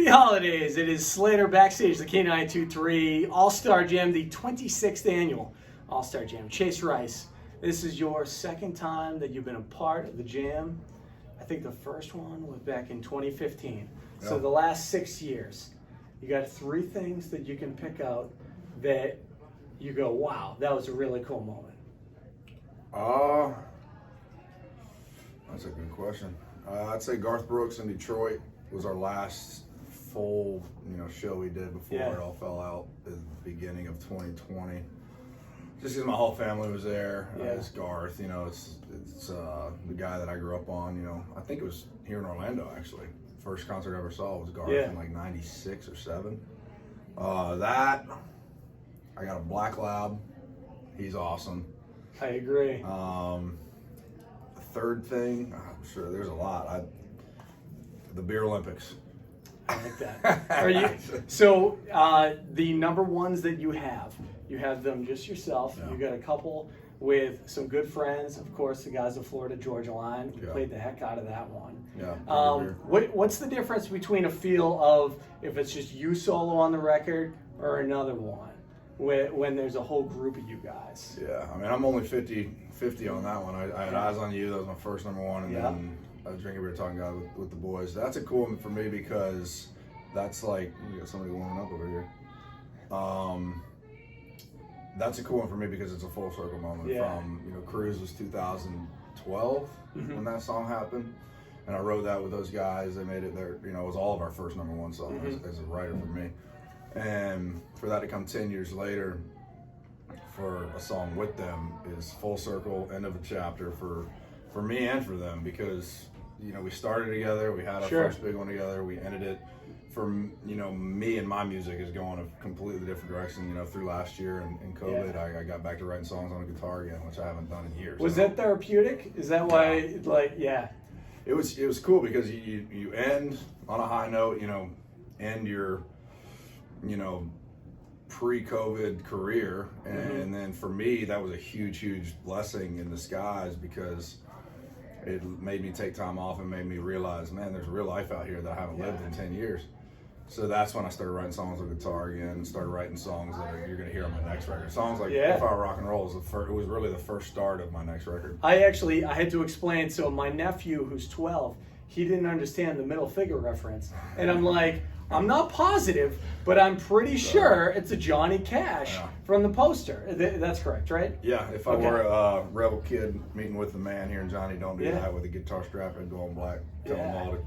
holidays. It is Slater backstage, the K923 All-Star Jam, the 26th annual All-Star Jam. Chase Rice, this is your second time that you've been a part of the jam. I think the first one was back in 2015. Yep. So the last 6 years, you got 3 things that you can pick out that you go, wow, that was a really cool moment. That's a good question. I'd say Garth Brooks in Detroit was our last full, show we did before it all fell out at the beginning of 2020. Just because my whole family was there. It's Garth, it's the guy that I grew up on. I think it was here in Orlando actually. First concert I ever saw was Garth in like '96 or '97. That I got a Black Lab. He's awesome. I agree. The third thing, I'm sure there's a lot. The Beer Olympics. I like that. Are you so the number ones that you have them just yourself. Yeah. You got a couple with some good friends, of course, the guys of Florida Georgia Line. You played the heck out of that one. Yeah. What's the difference between a feel of if it's just you solo on the record or another one when there's a whole group of you guys? Yeah, I mean, I'm only 50 on that one. I had Eyes on You. That was my first number one, and then I was drinking beer, talking God with the boys. That's a cool one for me because that's like we got somebody warming up over here. That's a cool one for me because it's a full circle moment. From Cruise was 2012 when that song happened, and I wrote that with those guys. They made it their, it was all of our first number one song as a writer for me, and for that to come 10 years later for a song with them is full circle, end of a chapter for me and for them because we started together, we had our first big one together, we ended it. For me and my music is going a completely different direction. Through last year and COVID, I got back to writing songs on a guitar again, which I haven't done in years. Was that therapeutic? Is that why? It was cool because you end on a high note. End your pre-COVID career, and then for me that was a huge blessing in disguise because it made me take time off and made me realize, man, there's real life out here that I haven't lived in 10 years. So that's when I started writing songs on guitar again, and started writing songs that you're going to hear on my next record. Songs like If I Were Rock and Roll was really the first start of my next record. I had to explain, so my nephew who's 12, he didn't understand the middle finger reference. And I'm like, I'm not positive, but I'm pretty sure it's a Johnny Cash from the poster. That's correct, right? Yeah, if I were a rebel kid meeting with the man here in Johnny Don't Do That with a guitar strap and going black, tell them all to,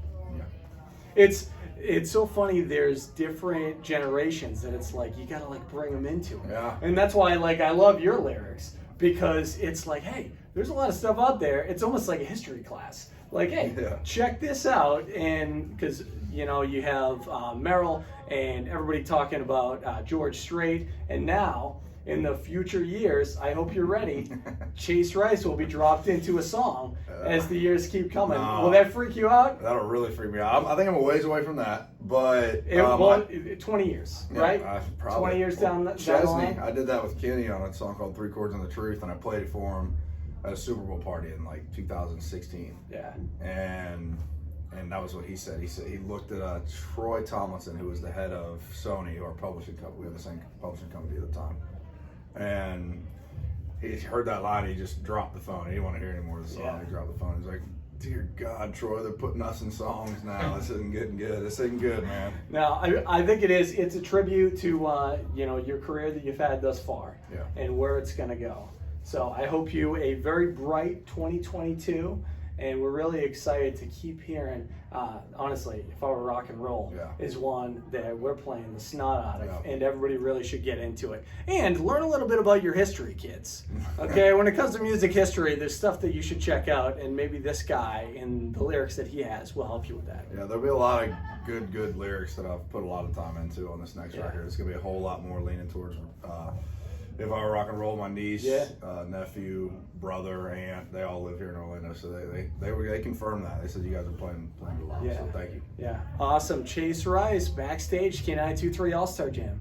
It's so funny, there's different generations that it's like, you gotta bring them into it. Yeah. And that's why I love your lyrics because it's like, hey, there's a lot of stuff out there. It's almost like a history class. Check this out, and because you have Merrill and everybody talking about George Strait, and now in the future years, I hope you're ready. Chase Rice will be dropped into a song as the years keep coming. Will that freak you out? That'll really freak me out. I think I'm a ways away from that, but 20 years, right? Probably 20 years down the line. I did that with Kenny on a song called 3 Chords and the Truth, and I played it for him at a Super Bowl party in 2016. Yeah. And that was what he said. He looked at Troy Tomlinson, who was the head of Sony, our publishing company. We had the same publishing company at the time. And he heard that line, he just dropped the phone. He didn't want to hear any more of the song. Yeah. He dropped the phone. He's like, dear God, Troy, they're putting us in songs now. This isn't getting good. This isn't good, man. Now, I think it is. It's a tribute to your career that you've had thus far and where it's going to go. So I hope you a very bright 2022, and we're really excited to keep hearing. Honestly, If I Were Rock and Roll is one that we're playing the snot out of, and everybody really should get into it. And learn a little bit about your history, kids. Okay, when it comes to music history, there's stuff that you should check out, and maybe this guy and the lyrics that he has will help you with that. Yeah, there'll be a lot of good lyrics that I've put a lot of time into on this next record. It's going to be a whole lot more leaning towards If I Were Rock and Roll. My niece, nephew, brother, aunt, they all live here in Orlando, so they confirmed that. They said you guys are playing a lot, so thank you. Yeah, awesome. Chase Rice, backstage, K923 All-Star Jam.